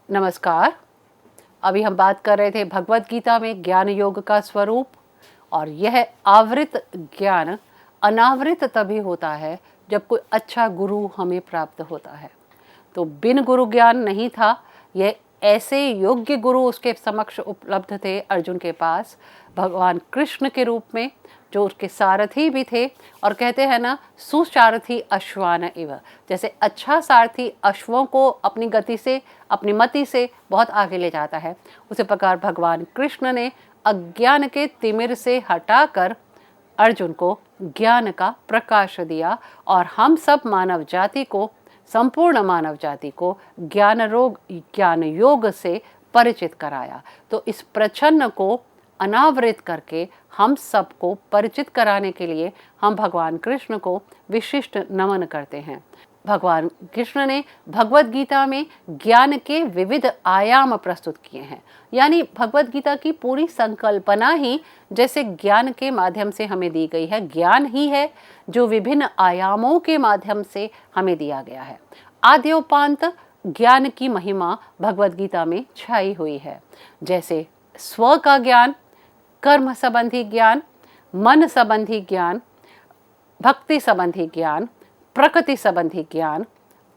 नमस्कार। अभी हम बात कर रहे थे भगवत गीता में ज्ञान योग का स्वरूप, और यह आवृत ज्ञान अनावृत तभी होता है जब कोई अच्छा गुरु हमें प्राप्त होता है। तो बिन गुरु ज्ञान नहीं था। यह ऐसे योग्य गुरु उसके समक्ष उपलब्ध थे अर्जुन के पास, भगवान कृष्ण के रूप में, जो उसके सारथी भी थे। और कहते हैं ना, सुसारथी अश्वान इव, जैसे अच्छा सारथी अश्वों को अपनी गति से, अपनी मति से बहुत आगे ले जाता है, उसी प्रकार भगवान कृष्ण ने अज्ञान के तिमिर से हटाकर अर्जुन को ज्ञान का प्रकाश दिया, और हम सब मानव जाति को, संपूर्ण मानव जाति को ज्ञान योग से परिचित कराया। तो इस प्रच्छन्न को अनावृत करके हम सबको परिचित कराने के लिए हम भगवान कृष्ण को विशिष्ट नमन करते हैं। भगवान कृष्ण ने भगवत गीता में ज्ञान के विविध आयाम प्रस्तुत किए हैं। यानी भगवत गीता की पूरी संकल्पना ही जैसे ज्ञान के माध्यम से हमें दी गई है, ज्ञान ही है जो विभिन्न आयामों के माध्यम से हमें दिया गया है। आद्योपांत ज्ञान की महिमा भगवत गीता में छाई हुई है, जैसे स्व का ज्ञान, कर्म संबंधी ज्ञान, मन संबंधी ज्ञान, भक्ति संबंधी ज्ञान, प्रकृति संबंधी ज्ञान,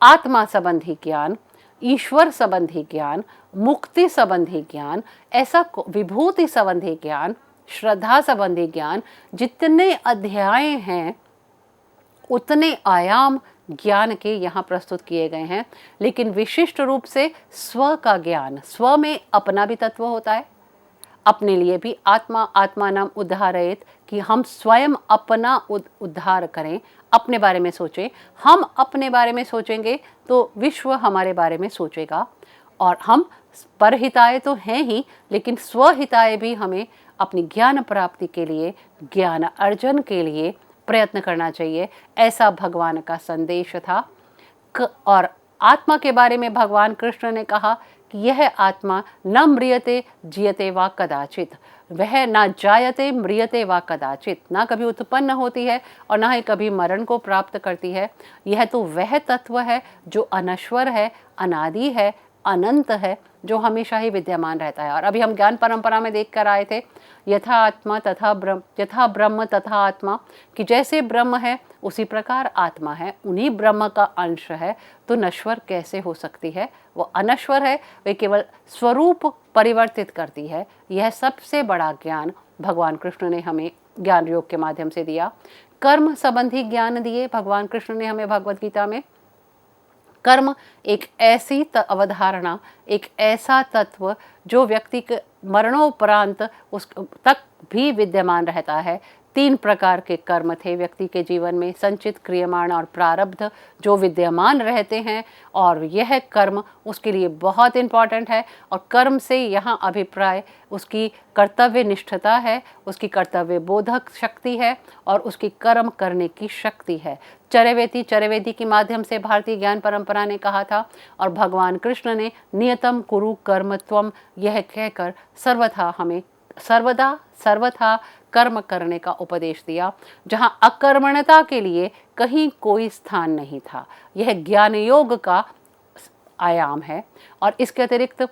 आत्मा संबंधी ज्ञान, ईश्वर संबंधी ज्ञान, मुक्ति संबंधी ज्ञान, ऐसा विभूति संबंधी ज्ञान, श्रद्धा संबंधी ज्ञान। जितने अध्याय हैं उतने आयाम ज्ञान के यहाँ प्रस्तुत किए गए हैं, लेकिन विशिष्ट रूप से स्व का ज्ञान। स्व में अपना भी तत्व होता है, अपने लिए भी आत्मा आत्मानम उद्धारयेत, कि हम स्वयं अपना उद्धार करें, अपने बारे में सोचें। हम अपने बारे में सोचेंगे तो विश्व हमारे बारे में सोचेगा, और हम परहिताय तो हैं ही, लेकिन स्वहिताय भी हमें अपनी ज्ञान प्राप्ति के लिए, ज्ञान अर्जन के लिए प्रयत्न करना चाहिए। ऐसा भगवान का संदेश था। और आत्मा के बारे में भगवान कृष्ण ने कहा कि यह आत्मा न म्रियते जियते वा कदाचित, वह ना जायते म्रियते वा कदाचित, ना कभी उत्पन्न होती है और ना ही कभी मरण को प्राप्त करती है। यह तो वह तत्व है जो अनश्वर है, अनादि है, अनंत है, जो हमेशा ही विद्यमान रहता है। और अभी हम ज्ञान परंपरा में देख कर आए थे, यथा आत्मा तथा ब्रह्म, यथा ब्रह्म तथा आत्मा, कि जैसे ब्रह्म है उसी प्रकार आत्मा है, उन्हीं ब्रह्म का अंश है, तो नश्वर कैसे हो सकती है? वो अनश्वर है, वे केवल स्वरूप परिवर्तित करती है। यह सबसे बड़ा ज्ञान भगवान कृष्ण ने हमें ज्ञान योग के माध्यम से दिया। कर्म संबंधी ज्ञान दिए भगवान कृष्ण ने हमें भगवत गीता में। कर्म एक ऐसी अवधारणा, एक ऐसा तत्व जो व्यक्ति के मरणोपरांत उस तक भी विद्यमान रहता है। 3 प्रकार के कर्म थे व्यक्ति के जीवन में, संचित, क्रियमाण और प्रारब्ध, जो विद्यमान रहते हैं, और यह कर्म उसके लिए बहुत इम्पॉर्टेंट है। और कर्म से यहाँ अभिप्राय उसकी कर्तव्य निष्ठता है, उसकी कर्तव्य बोधक शक्ति है, और उसकी कर्म करने की शक्ति है। चरवेदी के माध्यम से भारतीय ज्ञान परंपरा ने कहा था, और भगवान कृष्ण ने नियतम कुरु कर्म त्वम, यह कहकर सर्वथा कर्म करने का उपदेश दिया, जहां अकर्मण्यता के लिए कहीं कोई स्थान नहीं था। यह ज्ञान योग का आयाम है। और इसके अतिरिक्त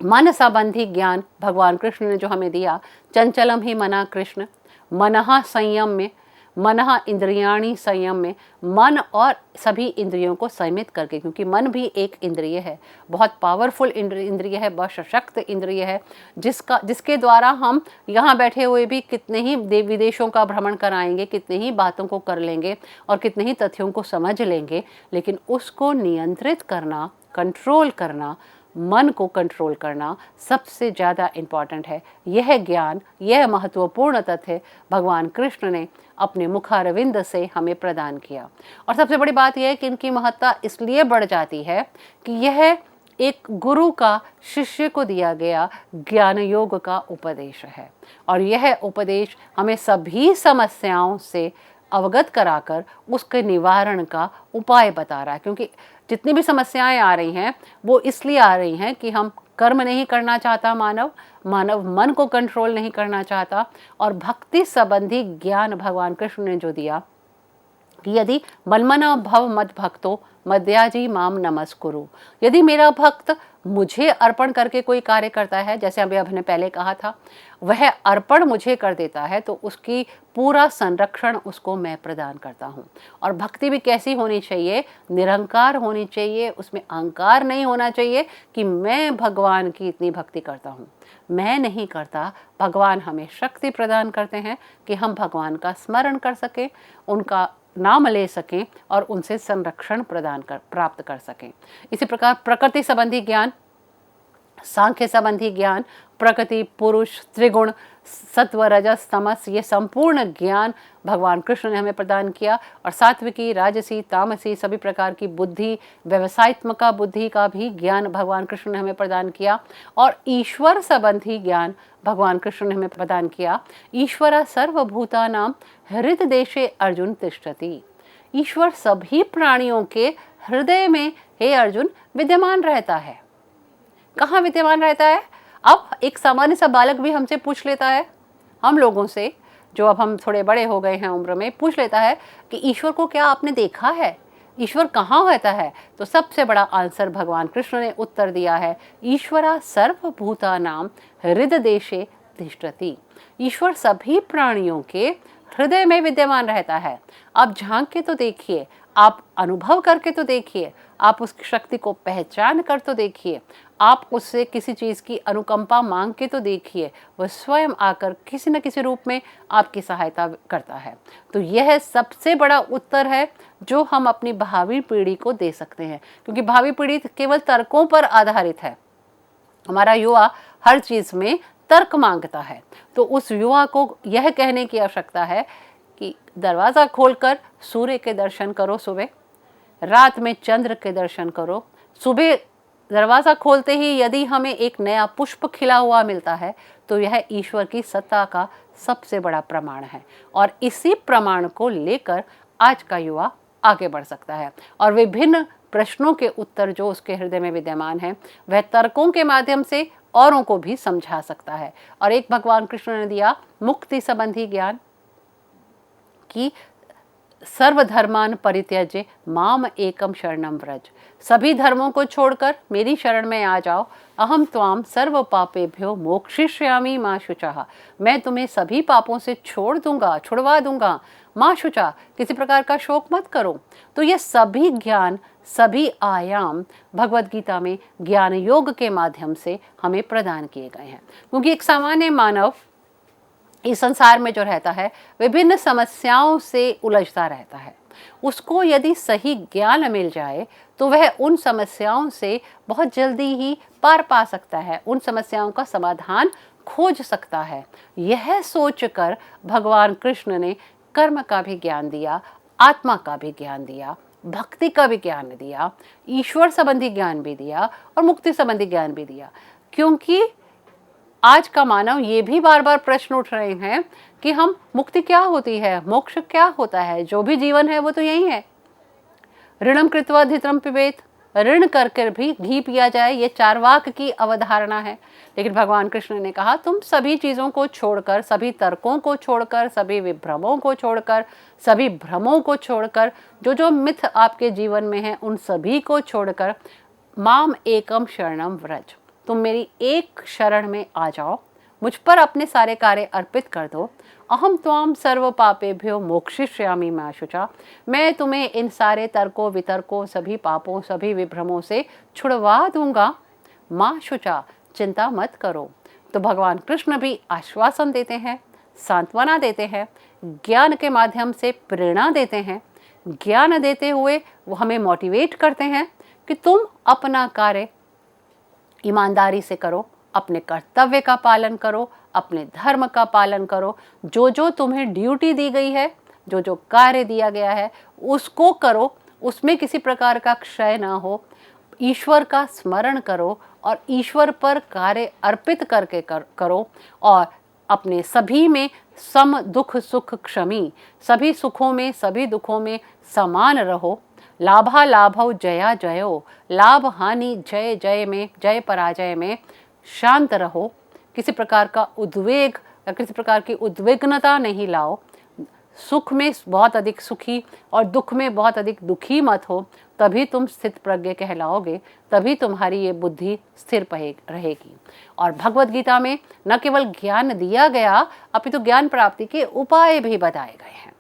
मन संबंधी ज्ञान भगवान कृष्ण ने जो हमें दिया, चंचलम ही मना कृष्ण, मनः संयम में, मनः इंद्रियाणी संयम में, मन और सभी इंद्रियों को संयमित करके, क्योंकि मन भी एक इंद्रिय है, बहुत पावरफुल इंद्रिय है, बहुत सशक्त इंद्रिय है, जिसके द्वारा हम यहाँ बैठे हुए भी कितने ही विदेशों का भ्रमण कराएंगे, कितने ही बातों को कर लेंगे और कितने ही तथ्यों को समझ लेंगे, लेकिन उसको नियंत्रित करना, कंट्रोल करना, मन को कंट्रोल करना सबसे ज़्यादा इम्पॉर्टेंट है। यह ज्ञान, यह महत्वपूर्ण तथ्य भगवान कृष्ण ने अपने मुखारविंद से हमें प्रदान किया। और सबसे बड़ी बात यह है कि इनकी महत्ता इसलिए बढ़ जाती है कि यह एक गुरु का शिष्य को दिया गया ज्ञान योग का उपदेश है, और यह उपदेश हमें सभी समस्याओं से अवगत कराकर उसके निवारण का उपाय बता रहा है। क्योंकि जितनी भी समस्याएं आ रही हैं वो इसलिए आ रही हैं कि हम कर्म नहीं करना चाहता, मानव मन को कंट्रोल नहीं करना चाहता, और भक्ति संबंधी ज्ञान भगवान कृष्ण ने जो दिया कि यदि मन्मना भव मद भक्तो मद्याजी माम नमस्कुरु, यदि मेरा भक्त मुझे अर्पण करके कोई कार्य करता है, जैसे अभी हमने पहले कहा था, वह अर्पण मुझे कर देता है तो उसकी पूरा संरक्षण उसको मैं प्रदान करता हूँ। और भक्ति भी कैसी होनी चाहिए? निरंकार होनी चाहिए, उसमें अहंकार नहीं होना चाहिए कि मैं भगवान की इतनी भक्ति करता हूँ। मैं नहीं करता, भगवान हमें शक्ति प्रदान करते हैं कि हम भगवान का स्मरण कर सकें, उनका नाम ले सकें और उनसे संरक्षण प्राप्त कर सकें। इसी प्रकार प्रकृति संबंधी ज्ञान, सांख्य संबंधी ज्ञान, प्रकृति, पुरुष, त्रिगुण, सत्व, रजस, तमस, ये संपूर्ण ज्ञान भगवान कृष्ण ने हमें प्रदान किया। और सात्विकी, राजसी, तामसी सभी प्रकार की बुद्धि, व्यवसायत्मक बुद्धि का भी ज्ञान भगवान कृष्ण ने हमें प्रदान किया। और ईश्वर संबंधी ज्ञान भगवान कृष्ण ने हमें प्रदान किया। ईश्वर सर्वभूतानां हृदय देशे अर्जुन तिष्ठति। ईश्वर सभी प्राणियों के हृदय में, हे अर्जुन, विद्यमान रहता है। कहाँ विद्यमान रहता है? अब एक सामान्य सा बालक भी हमसे पूछ लेता है, हम लोगों से जो अब हम थोड़े बड़े हो गए हैं उम्र में, पूछ लेता है कि ईश्वर को क्या आपने देखा है? ईश्वर कहाँ रहता है? तो सबसे बड़ा आंसर भगवान कृष्ण ने उत्तर दिया है, ईश्वरा सर्वभूतानां हृदय देशे तिष्ठति। ईश्वर सभी प्राणियों के हृदय में विद्यमान रहता है। आप झांक के तो देखिए, आप अनुभव करके तो देखिए, आप उसकी शक्ति को पहचान कर तो देखिए, आप उससे किसी चीज़ की अनुकंपा मांग के तो देखिए, वह स्वयं आकर किसी न किसी रूप में आपकी सहायता करता है। तो यह सबसे बड़ा उत्तर है जो हम अपनी भावी पीढ़ी को दे सकते हैं, क्योंकि भावी पीढ़ी केवल तर्कों पर आधारित है। हमारा युवा हर चीज़ में तर्क मांगता है, तो उस युवा को यह कहने की आवश्यकता है कि दरवाज़ा खोलकर सूर्य के दर्शन करो सुबह, रात में चंद्र के दर्शन करो। सुबह दरवाज़ा खोलते ही यदि हमें एक नया पुष्प खिला हुआ मिलता है तो यह ईश्वर की सत्ता का सबसे बड़ा प्रमाण है। और इसी प्रमाण को लेकर आज का युवा आगे बढ़ सकता है और विभिन्न प्रश्नों के उत्तर जो उसके हृदय में विद्यमान हैं वह तर्कों के माध्यम से औरों को भी समझा सकता है। और एक भगवान कृष्ण ने दिया मुक्ति संबंधी ज्ञान कि सर्वधर्मान परित्यज्य माम एकम शरणम व्रज। सभी धर्मों को छोड़कर मेरी शरण में आ जाओ। अहम त्वाम सर्व पापेभ्यो मोक्षयिष्यामि मा शुचः। मैं तुम्हें सभी पापों से छुड़वा दूंगा। माँ शुचा, किसी प्रकार का शोक मत करो। तो ये सभी ज्ञान, सभी आयाम भगवद गीता में ज्ञान योग के माध्यम से हमें प्रदान किए गए हैं। क्योंकि एक सामान्य मानव इस संसार में जो रहता है विभिन्न समस्याओं से उलझता रहता है। उसको यदि सही ज्ञान मिल जाए तो वह उन समस्याओं से बहुत जल्दी ही पार पा सकता है, उन समस्याओं का समाधान खोज सकता है। यह सोचकर भगवान कृष्ण ने कर्म का भी ज्ञान दिया, आत्मा का भी ज्ञान दिया, भक्ति का भी ज्ञान दिया, ईश्वर संबंधी ज्ञान भी दिया और मुक्ति संबंधी ज्ञान भी दिया। क्योंकि आज का मानव ये भी बार बार प्रश्न उठ रहे हैं कि हम मुक्ति क्या होती है, मोक्ष क्या होता है, जो भी जीवन है वो तो यही है। ऋणम कृत्वा धित्रम पिबेत, ऋण करके भी घी पिया जाए, ये चार्वाक की अवधारणा है। लेकिन भगवान कृष्ण ने कहा तुम सभी चीज़ों को छोड़कर, सभी तर्कों को छोड़कर, सभी विभ्रमों को छोड़कर, सभी भ्रमों को छोड़कर, जो जो मिथ आपके जीवन में है उन सभी को छोड़कर माम एकम शरणम व्रज, तुम मेरी एक शरण में आ जाओ, मुझ पर अपने सारे कार्य अर्पित कर दो। अहम त्वाम सर्व पापेभ्यो मोक्षयिष्यामि मा शुचा। मैं तुम्हें इन सारे तर्कों वितर्कों, सभी पापों, सभी विभ्रमों से छुड़वा दूंगा। माँ शुचा, चिंता मत करो। तो भगवान कृष्ण भी आश्वासन देते हैं, सांत्वना देते हैं, ज्ञान के माध्यम से प्रेरणा देते हैं। ज्ञान देते हुए वो हमें मोटिवेट करते हैं कि तुम अपना कार्य ईमानदारी से करो, अपने कर्तव्य का पालन करो, अपने धर्म का पालन करो। जो जो तुम्हें ड्यूटी दी गई है, जो जो कार्य दिया गया है उसको करो, उसमें किसी प्रकार का क्षय ना हो। ईश्वर का स्मरण करो और ईश्वर पर कार्य अर्पित करके करो और अपने सभी में सम दुख सुख क्षमी, सभी सुखों में सभी दुखों में समान रहो। लाभा लाभौ जया जयो, लाभ हानि जय जय में, जय पराजय में शांत रहो। किसी प्रकार का उद्वेग या किसी प्रकार की उद्विग्नता नहीं लाओ। सुख में बहुत अधिक सुखी और दुख में बहुत अधिक दुखी मत हो, तभी तुम स्थित प्रज्ञ कहलाओगे, तभी तुम्हारी ये बुद्धि स्थिर रहेगी। और भगवद गीता में न केवल ज्ञान दिया गया, अपितु ज्ञान प्राप्ति के उपाय भी बताए गए हैं।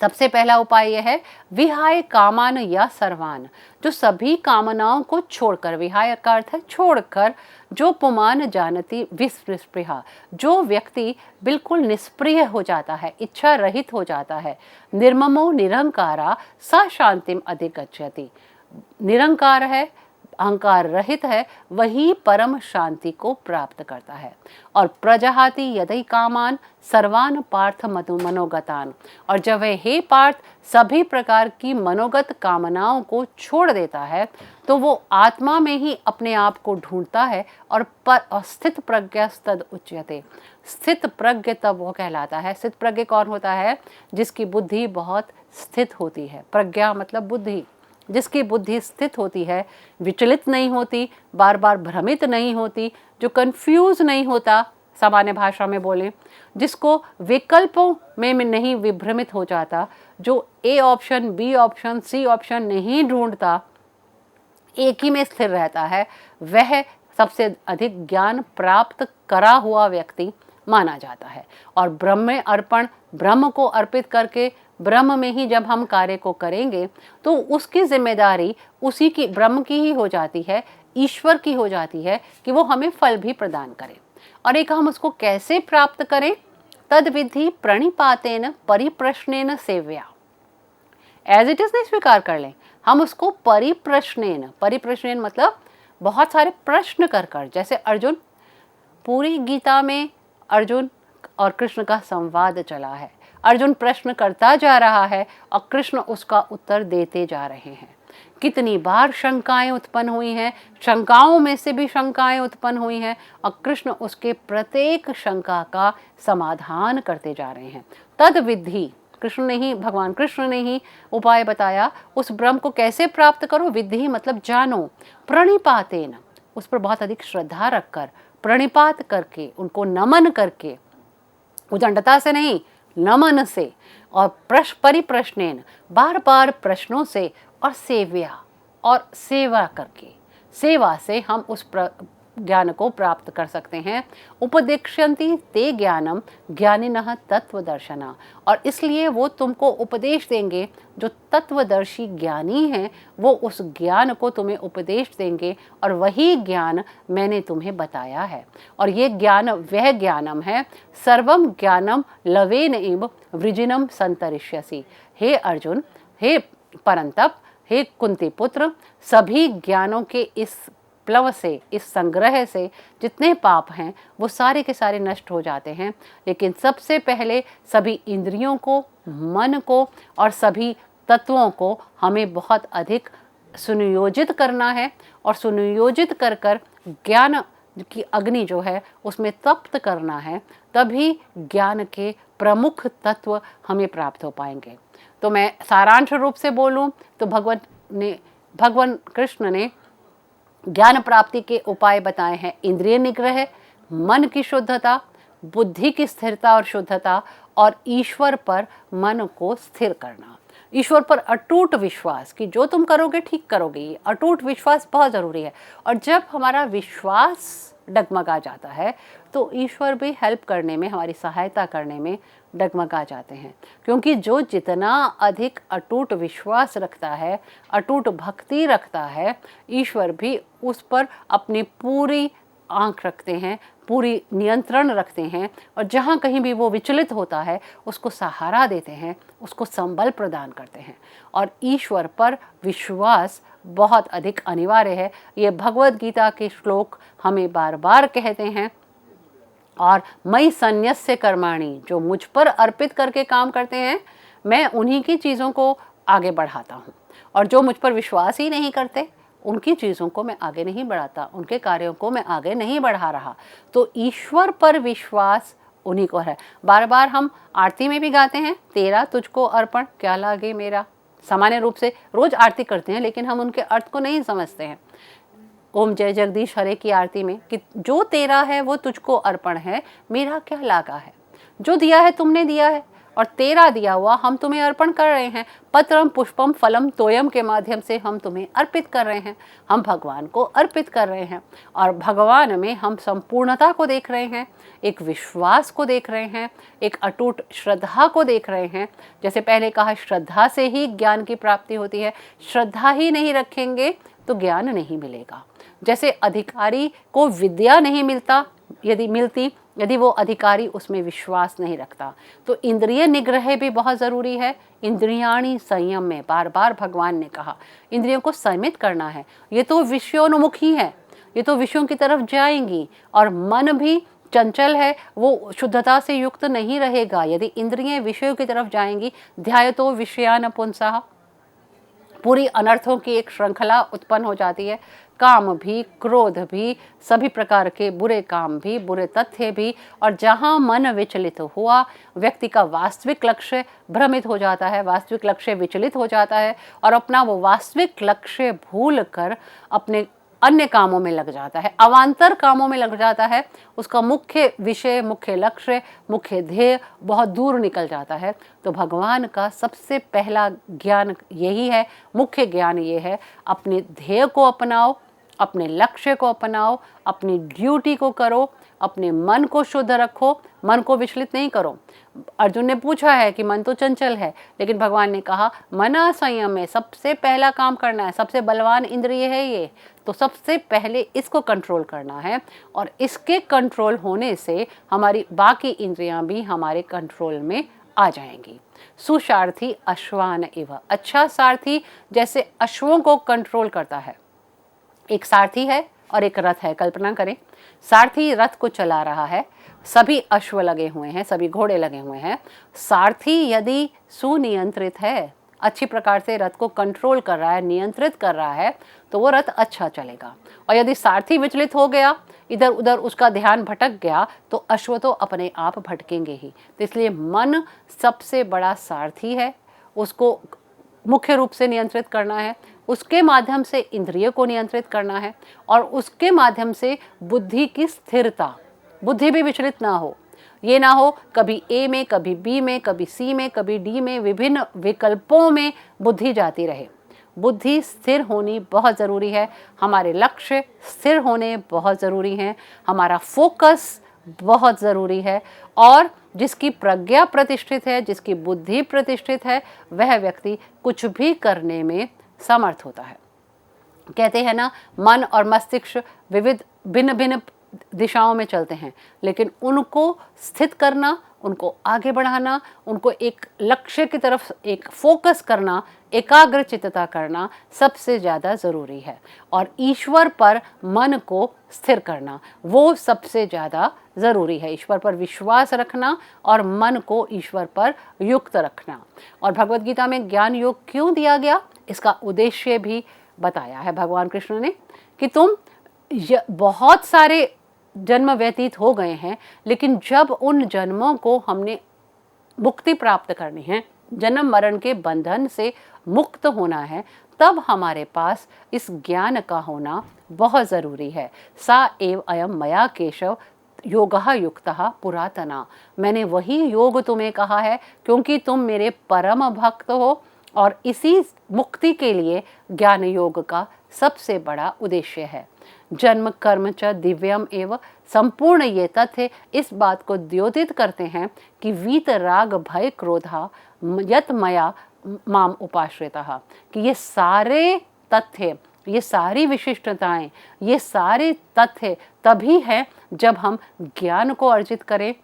सबसे पहला उपाय यह है विहाय कामान या सर्वान, जो सभी कामनाओं को छोड़कर, विहाय का अर्थ है छोड़कर, जो पुमान जानती विस्पृहा, जो व्यक्ति बिल्कुल निष्प्रिय हो जाता है, इच्छा रहित हो जाता है, निर्ममो निरंकारा सा शांतिम अधिगच्छति, निरंकार है, अहंकार रहित है, वही परम शांति को प्राप्त करता है। और प्रजहाति यदि कामान सर्वान पार्थ मनोगतान, और जब वह हे पार्थ सभी प्रकार की मनोगत कामनाओं को छोड़ देता है, तो वो आत्मा में ही अपने आप को ढूंढता है और स्थित प्रज्ञस्तद उच्यते, स्थित प्रज्ञ तब वो कहलाता है। स्थित प्रज्ञ कौन होता है? जिसकी बुद्धि बहुत स्थित होती है। प्रज्ञा मतलब बुद्धि, जिसकी बुद्धि स्थित होती है, विचलित नहीं होती, बार बार भ्रमित नहीं होती, जो कंफ्यूज नहीं होता, सामान्य भाषा में बोलें, जिसको विकल्पों में नहीं विभ्रमित हो जाता, जो A option, B option, C option नहीं ढूंढता, एक ही में स्थिर रहता है, वह सबसे अधिक ज्ञान प्राप्त करा हुआ व्यक्ति माना जाता है। और ब्रह्म अर्पण, ब्रह्म को अर्पित करके ब्रह्म में ही जब हम कार्य को करेंगे तो उसकी जिम्मेदारी उसी की, ब्रह्म की ही हो जाती है, ईश्वर की हो जाती है कि वो हमें फल भी प्रदान करे। और एक हम उसको कैसे प्राप्त करें? तद विधि प्रणिपातेन परिप्रश्नेन सेव्या, एज इट इज नहीं स्वीकार कर लें, हम उसको परिप्रश्नेन, परिप्रश्नेन मतलब बहुत सारे प्रश्न कर कर, जैसे अर्जुन, पूरी गीता में अर्जुन और कृष्ण का संवाद चला है, अर्जुन प्रश्न करता जा रहा है और कृष्ण उसका उत्तर देते जा रहे हैं। कितनी बार शंकाएं उत्पन्न हुई हैं, शंकाओं में से भी शंकाएं उत्पन्न हुई हैं और कृष्ण उसके प्रत्येक शंका का समाधान करते जा रहे हैं। तद विधि, कृष्ण ने ही, भगवान कृष्ण ने ही उपाय बताया, उस ब्रह्म को कैसे प्राप्त करो। विधि मतलब जानो, प्रणिपातेन, उस पर बहुत अधिक श्रद्धा रखकर, प्रणिपात करके, उनको नमन करके, उदंडता से नहीं, नमन से, और परिप्रश्नेन, बार बार प्रश्नों से, और सेव्या, और सेवा करके, सेवा से हम उस ज्ञान को प्राप्त कर सकते हैं। उपदेक्ष्यन्ति ते ज्ञानम ज्ञानिनः तत्वदर्शना, और इसलिए वो तुमको उपदेश देंगे, जो तत्वदर्शी ज्ञानी हैं वो उस ज्ञान को तुम्हें उपदेश देंगे, और वही ज्ञान मैंने तुम्हें बताया है। और ये ज्ञान वह ज्ञानम है, सर्वम ज्ञानम लवेन इव वृजिनम संतरिष्यसि। हे अर्जुन, हे परंतप, हे कुंती पुत्र, सभी ज्ञानों के इस प्लव से, इस संग्रह से जितने पाप हैं वो सारे के सारे नष्ट हो जाते हैं। लेकिन सबसे पहले सभी इंद्रियों को, मन को और सभी तत्वों को हमें बहुत अधिक सुनियोजित करना है, और सुनियोजित कर कर ज्ञान की अग्नि जो है उसमें तप्त करना है, तभी ज्ञान के प्रमुख तत्व हमें प्राप्त हो पाएंगे। तो मैं सारांश रूप से बोलूं तो भगवान कृष्ण ने ज्ञान प्राप्ति के उपाय बताए हैं। इंद्रिय निग्रह, मन की शुद्धता, बुद्धि की स्थिरता और शुद्धता, और ईश्वर पर मन को स्थिर करना, ईश्वर पर अटूट विश्वास कि जो तुम करोगे ठीक करोगे। ये अटूट विश्वास बहुत ज़रूरी है। और जब हमारा विश्वास डगमगा जाता है तो ईश्वर भी हेल्प करने में, हमारी सहायता करने में डगमगा जाते हैं। क्योंकि जो जितना अधिक अटूट विश्वास रखता है, अटूट भक्ति रखता है, ईश्वर भी उस पर अपनी पूरी आंख रखते हैं, पूरी नियंत्रण रखते हैं, और जहाँ कहीं भी वो विचलित होता है उसको सहारा देते हैं, उसको संबल प्रदान करते हैं। और ईश्वर पर विश्वास बहुत अधिक अनिवार्य है। ये भगवद गीता के श्लोक हमें बार बार कहते हैं। और मई संन्यस्य कर्माणि, जो मुझ पर अर्पित करके काम करते हैं, मैं उन्हीं की चीज़ों को आगे बढ़ाता हूँ, और जो मुझ पर विश्वास ही नहीं करते उनकी चीज़ों को मैं आगे नहीं बढ़ाता, उनके कार्यों को मैं आगे नहीं बढ़ा रहा। तो ईश्वर पर विश्वास उन्हीं को है। बार बार हम आरती में भी गाते हैं, तेरा तुझको अर्पण क्या लागे मेरा। सामान्य रूप से रोज आरती करते हैं, लेकिन हम उनके अर्थ को नहीं समझते हैं। ओम जय जगदीश हरे की आरती में कि जो तेरा है वो तुझको अर्पण है, मेरा क्या लागा है। जो दिया है तुमने दिया है, और तेरा दिया हुआ हम तुम्हें अर्पण कर रहे हैं। पत्रम पुष्पम फलम तोयम के माध्यम से हम तुम्हें अर्पित कर रहे हैं, हम भगवान को अर्पित कर रहे हैं। और भगवान में हम संपूर्णता को देख रहे हैं, एक विश्वास को देख रहे हैं, एक अटूट श्रद्धा को देख रहे हैं। जैसे पहले कहा, श्रद्धा से ही ज्ञान की प्राप्ति होती है। श्रद्धा ही नहीं रखेंगे तो ज्ञान नहीं मिलेगा। जैसे अधिकारी को विद्या नहीं मिलता, यदि वो अधिकारी उसमें विश्वास नहीं रखता। तो इंद्रिय निग्रह भी बहुत ज़रूरी है। इंद्रियाणी संयम में बार बार भगवान ने कहा इंद्रियों को संयमित करना है। ये तो विषयोन्मुखी है, ये तो विषयों की तरफ जाएंगी, और मन भी चंचल है, वो शुद्धता से युक्त नहीं रहेगा। यदि इंद्रियां विषयों की तरफ जाएंगी, ध्यायतो विषयान पुंसः, पूरी अनर्थों की एक श्रृंखला उत्पन्न हो जाती है। काम भी, क्रोध भी, सभी प्रकार के बुरे काम भी, बुरे तथ्य भी। और जहाँ मन विचलित हुआ, व्यक्ति का वास्तविक लक्ष्य भ्रमित हो जाता है, वास्तविक लक्ष्य विचलित हो जाता है, और अपना वो वास्तविक लक्ष्य भूल कर अपने अन्य कामों में लग जाता है, अवान्तर कामों में लग जाता है। उसका मुख्य विषय, मुख्य लक्ष्य, मुख्य ध्येय बहुत दूर निकल जाता है। तो भगवान का सबसे पहला ज्ञान यही है, मुख्य ज्ञान ये है, अपने ध्येय को अपनाओ, अपने लक्ष्य को अपनाओ, अपनी ड्यूटी को करो, अपने मन को शुद्ध रखो, मन को विचलित नहीं करो। अर्जुन ने पूछा है कि मन तो चंचल है, लेकिन भगवान ने कहा मना संयम में सबसे पहला काम करना है। सबसे बलवान इंद्रिय है ये, तो सबसे पहले इसको कंट्रोल करना है, और इसके कंट्रोल होने से हमारी बाकी इंद्रियां भी हमारे कंट्रोल में आ जाएंगी। सुसारथी अश्वान इव, अच्छा सारथी जैसे अश्वों को कंट्रोल करता है। एक सारथी है और एक रथ है। कल्पना करें, सारथी रथ को चला रहा है, सभी अश्व लगे हुए हैं, सभी घोड़े लगे हुए हैं। सारथी यदि सुनियंत्रित है, अच्छी प्रकार से रथ को कंट्रोल कर रहा है, नियंत्रित कर रहा है, तो वो रथ अच्छा चलेगा। और यदि सारथी विचलित हो गया, इधर उधर उसका ध्यान भटक गया, तो अश्व तो अपने आप भटकेंगे ही। तो इसलिए मन सबसे बड़ा सारथी है, उसको मुख्य रूप से नियंत्रित करना है, उसके माध्यम से इंद्रिय को नियंत्रित करना है, और उसके माध्यम से बुद्धि की स्थिरता, बुद्धि भी विचलित ना हो। ये ना हो कभी ए में, कभी बी में, कभी सी में, कभी डी में, विभिन्न विकल्पों में बुद्धि जाती रहे। बुद्धि स्थिर होनी बहुत ज़रूरी है, हमारे लक्ष्य स्थिर होने बहुत ज़रूरी हैं, हमारा फोकस बहुत ज़रूरी है। और जिसकी प्रज्ञा प्रतिष्ठित है, जिसकी बुद्धि प्रतिष्ठित है, वह व्यक्ति कुछ भी करने में समर्थ होता है। कहते हैं ना, मन और मस्तिष्क विविध भिन्न भिन्न दिशाओं में चलते हैं, लेकिन उनको स्थित करना, उनको आगे बढ़ाना, उनको एक लक्ष्य की तरफ एक फोकस करना, एकाग्र चित्तता करना सबसे ज़्यादा ज़रूरी है। और ईश्वर पर मन को स्थिर करना वो सबसे ज़्यादा ज़रूरी है। ईश्वर पर विश्वास रखना और मन को ईश्वर पर युक्त रखना। और भगवद गीता में ज्ञान योग क्यों दिया गया, इसका उद्देश्य भी बताया है भगवान कृष्ण ने, कि तुम बहुत सारे जन्म व्यतीत हो गए हैं, लेकिन जब उन जन्मों को हमने मुक्ति प्राप्त करनी है, जन्म मरण के बंधन से मुक्त होना है, तब हमारे पास इस ज्ञान का होना बहुत ज़रूरी है। सा एव अयम मया केशव योगः युक्तः पुरातना, मैंने वही योग तुम्हें कहा है क्योंकि तुम मेरे परम भक्त हो, और इसी मुक्ति के लिए ज्ञान योग का सबसे बड़ा उद्देश्य है। जन्म कर्म च दिव्यम एव, संपूर्ण ये तथ्य इस बात को द्योतित करते हैं कि वीत राग भय क्रोधा यत मया माम उपाश्रितः, कि ये सारे तथ्य, ये सारी विशिष्टताएं, ये सारे तथ्य तभी हैं जब हम ज्ञान को अर्जित करें,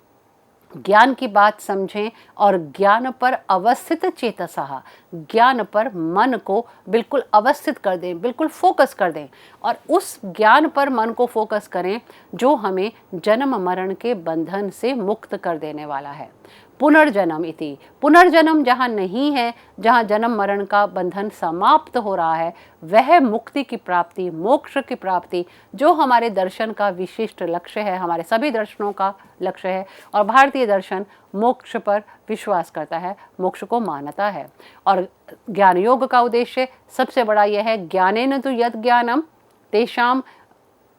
ज्ञान की बात समझें और ज्ञान पर अवस्थित चेतसः, ज्ञान पर मन को बिल्कुल अवस्थित कर दें, बिल्कुल फोकस कर दें, और उस ज्ञान पर मन को फोकस करें जो हमें जन्म मरण के बंधन से मुक्त कर देने वाला है। पुनर्जन्म इति, पुनर्जन्म जहाँ नहीं है, जहाँ जन्म मरण का बंधन समाप्त हो रहा है, वह मुक्ति की प्राप्ति, मोक्ष की प्राप्ति, जो हमारे दर्शन का विशिष्ट लक्ष्य है, हमारे सभी दर्शनों का लक्ष्य है। और भारतीय दर्शन मोक्ष पर विश्वास करता है, मोक्ष को मानता है। और ज्ञान योग का उद्देश्य सबसे बड़ा यह है, ज्ञानेन तु यत् ज्ञानम तेषाम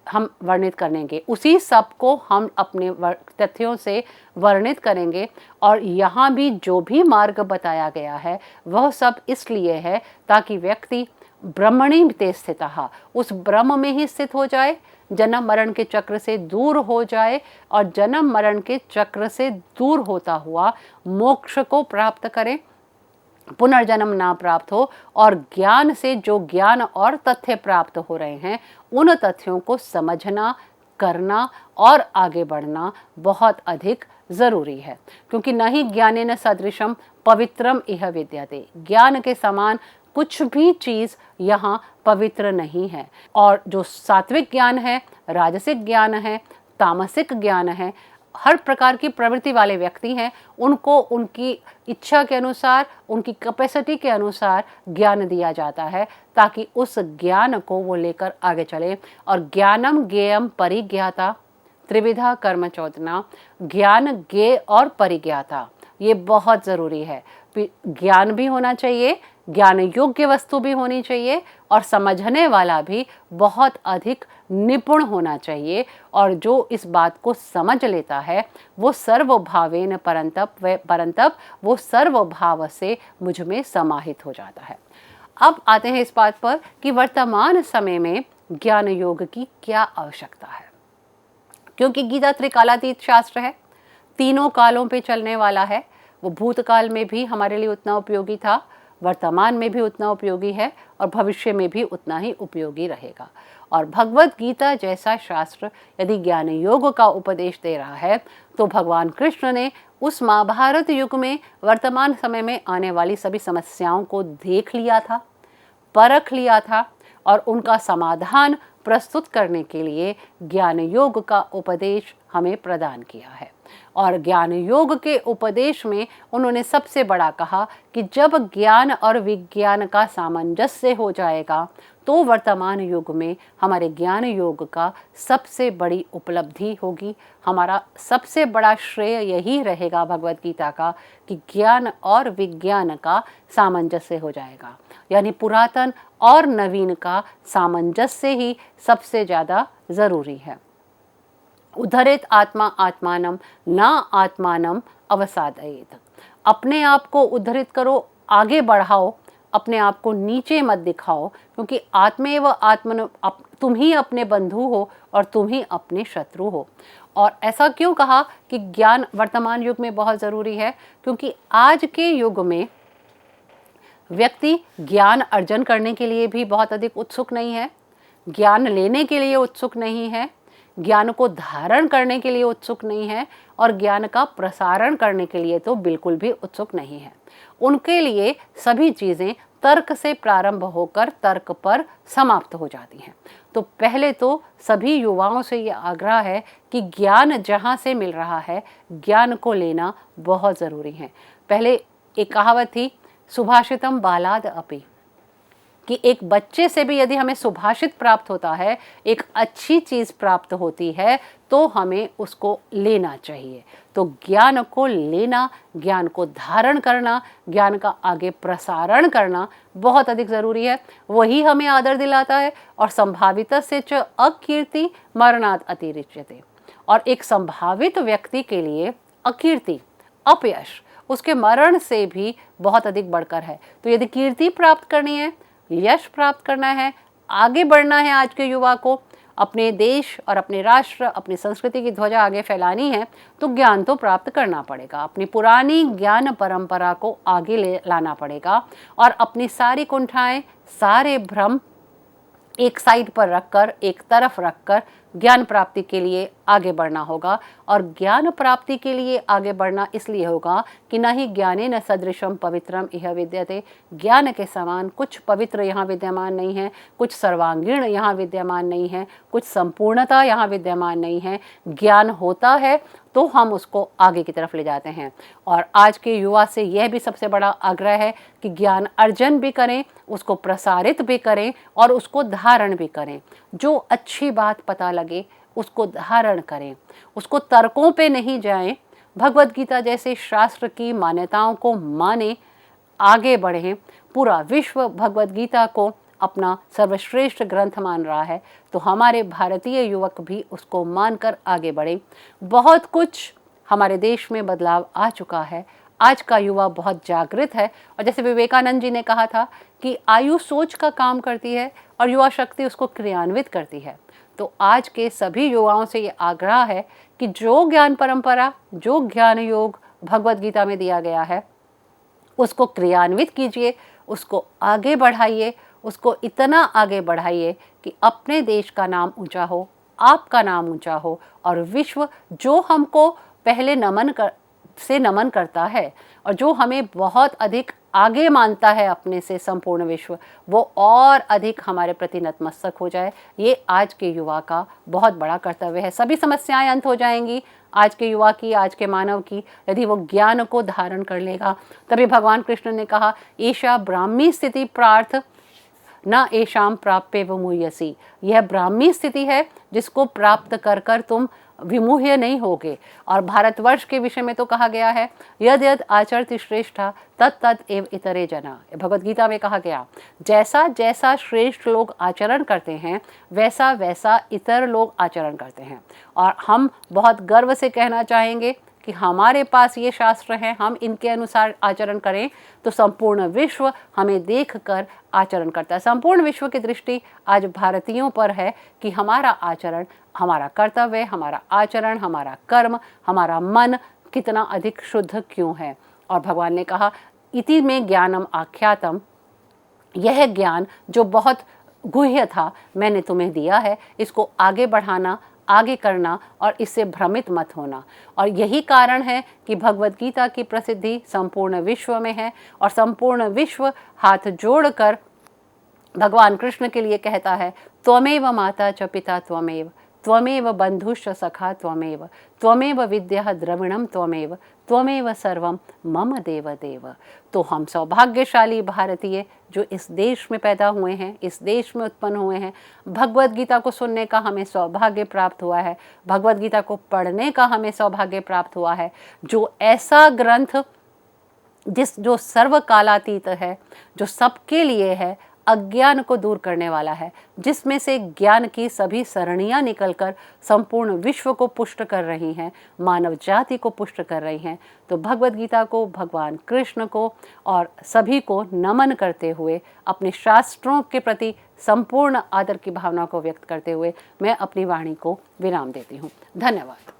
हम वर्णित करेंगे, उसी सब को हम अपने तथ्यों से वर्णित करेंगे। और यहाँ भी जो भी मार्ग बताया गया है वह सब इसलिए है ताकि व्यक्ति ब्रह्मणि ते स्थितः, उस ब्रह्म में ही स्थित हो जाए, जन्म मरण के चक्र से दूर हो जाए और जन्म मरण के चक्र से दूर होता हुआ मोक्ष को प्राप्त करे, पुनर्जन्म ना प्राप्त हो। और ज्ञान से जो ज्ञान और तथ्य प्राप्त हो रहे हैं उन तथ्यों को समझना, करना और आगे बढ़ना बहुत अधिक ज़रूरी है। क्योंकि न ही ज्ञानेन सदृशम पवित्रम इह विद्यते, ज्ञान के समान कुछ भी चीज़ यहाँ पवित्र नहीं है। और जो सात्विक ज्ञान है, राजसिक ज्ञान है, तामसिक ज्ञान है, हर प्रकार की प्रवृत्ति वाले व्यक्ति हैं, उनको उनकी इच्छा के अनुसार, उनकी कैपेसिटी के अनुसार ज्ञान दिया जाता है ताकि उस ज्ञान को वो लेकर आगे चले। और ज्ञानम ज्ञेयम परिज्ञाता त्रिविधा कर्म चौदना, ज्ञान ज्ञेय और परिज्ञाता ये बहुत ज़रूरी है। ज्ञान भी होना चाहिए, ज्ञान योग्य वस्तु भी होनी चाहिए और समझने वाला भी बहुत अधिक निपुण होना चाहिए। और जो इस बात को समझ लेता है वो सर्वभावेन परंतप वो सर्वभाव से मुझ में समाहित हो जाता है। अब आते हैं इस बात पर कि वर्तमान समय में ज्ञान योग की क्या आवश्यकता है। क्योंकि गीता त्रिकालातीत शास्त्र है, तीनों कालों पे चलने वाला है। वो भूतकाल में भी हमारे लिए उतना उपयोगी था, वर्तमान में भी उतना उपयोगी है और भविष्य में भी उतना ही उपयोगी रहेगा। और भगवत गीता जैसा शास्त्र यदि ज्ञान योग का उपदेश दे रहा है तो भगवान कृष्ण ने उस महाभारत युग में वर्तमान समय में आने वाली सभी समस्याओं को देख लिया था, परख लिया था और उनका समाधान प्रस्तुत करने के लिए ज्ञान योग का उपदेश हमें प्रदान किया है। और ज्ञान योग के उपदेश में उन्होंने सबसे बड़ा कहा कि जब ज्ञान और विज्ञान का सामंजस्य हो जाएगा तो वर्तमान युग में हमारे ज्ञान योग का सबसे बड़ी उपलब्धि होगी। हमारा सबसे बड़ा श्रेय यही रहेगा भगवत गीता का कि ज्ञान और विज्ञान का सामंजस्य हो जाएगा, यानी पुरातन और नवीन का सामंजस्य ही सबसे ज़्यादा ज़रूरी है। उद्धरेत आत्मा आत्मानम ना आत्मानम अवसादयेत, अपने आप को उद्धरित करो, आगे बढ़ाओ, अपने आप को नीचे मत दिखाओ। क्योंकि आत्मेव आत्मन, तुम ही अपने बंधु हो और तुम ही अपने शत्रु हो। और ऐसा क्यों कहा कि ज्ञान वर्तमान युग में बहुत ज़रूरी है? क्योंकि आज के युग में व्यक्ति ज्ञान अर्जन करने के लिए भी बहुत अधिक उत्सुक नहीं है, ज्ञान लेने के लिए उत्सुक नहीं है, ज्ञान को धारण करने के लिए उत्सुक नहीं है और ज्ञान का प्रसारण करने के लिए तो बिल्कुल भी उत्सुक नहीं है। उनके लिए सभी चीज़ें तर्क से प्रारंभ होकर तर्क पर समाप्त हो जाती हैं। तो पहले तो सभी युवाओं से ये आग्रह है कि ज्ञान जहाँ से मिल रहा है ज्ञान को लेना बहुत ज़रूरी है। पहले एक कहावत थी, सुभाषितम बालाद अपि, कि एक बच्चे से भी यदि हमें सुभाषित प्राप्त होता है, एक अच्छी चीज़ प्राप्त होती है तो हमें उसको लेना चाहिए। तो ज्ञान को लेना, ज्ञान को धारण करना, ज्ञान का आगे प्रसारण करना बहुत अधिक ज़रूरी है। वही हमें आदर दिलाता है। और संभावितस्य च अकीर्ति मरणात् अतिरिच्यते, और एक संभावित व्यक्ति के लिए अकीर्ति, अपयश उसके मरण से भी बहुत अधिक बढ़कर है। तो यदि कीर्ति प्राप्त करनी है, यश प्राप्त करना है, आगे बढ़ना है, आज के युवा को अपने देश और अपने राष्ट्र, अपनी संस्कृति की ध्वजा आगे फैलानी है, तो ज्ञान तो प्राप्त करना पड़ेगा। अपनी पुरानी ज्ञान परंपरा को आगे ले लाना पड़ेगा और अपनी सारी कुंठाएं, सारे भ्रम एक साइड पर रखकर, एक तरफ रखकर ज्ञान प्राप्ति के लिए आगे बढ़ना होगा। और ज्ञान प्राप्ति के लिए आगे बढ़ना इसलिए होगा कि न ही ज्ञाने न सदृशम पवित्रम इह विद्यते, ज्ञान के समान कुछ पवित्र यहाँ विद्यमान नहीं है, कुछ सर्वांगीण यहाँ विद्यमान नहीं है, कुछ संपूर्णता यहाँ विद्यमान नहीं है। ज्ञान होता है तो हम उसको आगे की तरफ ले जाते हैं। और आज के युवा से यह भी सबसे बड़ा आग्रह है कि ज्ञान अर्जन भी करें, उसको प्रसारित भी करें और उसको धारण भी करें। जो अच्छी बात पता लगे उसको धारण करें, उसको तर्कों पे नहीं जाएं, भगवत गीता जैसे शास्त्र की मान्यताओं को माने, आगे बढ़ें। पूरा विश्व भगवत गीता को अपना सर्वश्रेष्ठ ग्रंथ मान रहा है, तो हमारे भारतीय युवक भी उसको मानकर आगे बढ़े। बहुत कुछ हमारे देश में बदलाव आ चुका है। आज का युवा बहुत जागृत है, और जैसे विवेकानंद जी ने कहा था कि आयु सोच का काम करती है और युवा शक्ति उसको क्रियान्वित करती है। तो आज के सभी युवाओं से ये आग्रह है कि जो ज्ञान परंपरा, जो ज्ञान योग भगवद गीता में दिया गया है, उसको क्रियान्वित कीजिए, उसको आगे बढ़ाइए, उसको इतना आगे बढ़ाइए कि अपने देश का नाम ऊंचा हो, आपका नाम ऊंचा हो, और विश्व जो हमको पहले नमन करता है और जो हमें बहुत अधिक आगे मानता है अपने से, संपूर्ण विश्व, वो और अधिक हमारे प्रति नतमस्तक हो जाए। ये आज के युवा का बहुत बड़ा कर्तव्य है। सभी समस्याएं अंत हो जाएंगी आज के युवा की, आज के मानव की, यदि वो ज्ञान को धारण कर लेगा। तभी भगवान कृष्ण ने कहा, ईशा ब्राह्मी स्थिति प्रार्थ न एशाम प्राप्य विमुह्यसी। यह ब्राह्मी स्थिति है जिसको प्राप्त कर कर तुम विमुह्य नहीं होगे। और भारतवर्ष के विषय में तो कहा गया है, यद यद आचरति श्रेष्ठा तत् तत् एव इतरे जना। भगवद गीता में कहा गया, जैसा जैसा श्रेष्ठ लोग आचरण करते हैं वैसा वैसा इतर लोग आचरण करते हैं। और हम बहुत गर्व से कहना चाहेंगे कि हमारे पास ये शास्त्र हैं, हम इनके अनुसार आचरण करें तो संपूर्ण विश्व हमें देखकर आचरण करता है। संपूर्ण विश्व की दृष्टि आज भारतीयों पर है कि हमारा आचरण, हमारा कर्तव्य, हमारा आचरण, हमारा कर्म, हमारा मन कितना अधिक शुद्ध क्यों है। और भगवान ने कहा, इति में ज्ञानम आख्यातम, यह ज्ञान जो बहुत गुह्य था मैंने तुम्हें दिया है, इसको आगे बढ़ाना, आगे करना और इससे भ्रमित मत होना। और यही कारण है कि भगवद गीता की प्रसिद्धि संपूर्ण विश्व में है, और संपूर्ण विश्व हाथ जोड़कर भगवान कृष्ण के लिए कहता है, त्वमेव माता च पिता त्वमेव, त्वमेव बंधुश्च सखा त्वमेव, त्वमेव विद्या द्रविणम त्वमेव, त्वमेव सर्वम मम देव देव। तो हम सौभाग्यशाली भारतीय जो इस देश में पैदा हुए हैं, इस देश में उत्पन्न हुए हैं, भगवद गीता को सुनने का हमें सौभाग्य प्राप्त हुआ है, भगवद गीता को पढ़ने का हमें सौभाग्य प्राप्त हुआ है, जो ऐसा ग्रंथ जो सर्वकालातीत है, जो सबके लिए है, अज्ञान को दूर करने वाला है, जिसमें से ज्ञान की सभी सरणियाँ निकलकर संपूर्ण विश्व को पुष्ट कर रही हैं, मानव जाति को पुष्ट कर रही हैं। तो भगवद गीता को, भगवान कृष्ण को और सभी को नमन करते हुए, अपने शास्त्रों के प्रति संपूर्ण आदर की भावना को व्यक्त करते हुए मैं अपनी वाणी को विराम देती हूँ। धन्यवाद।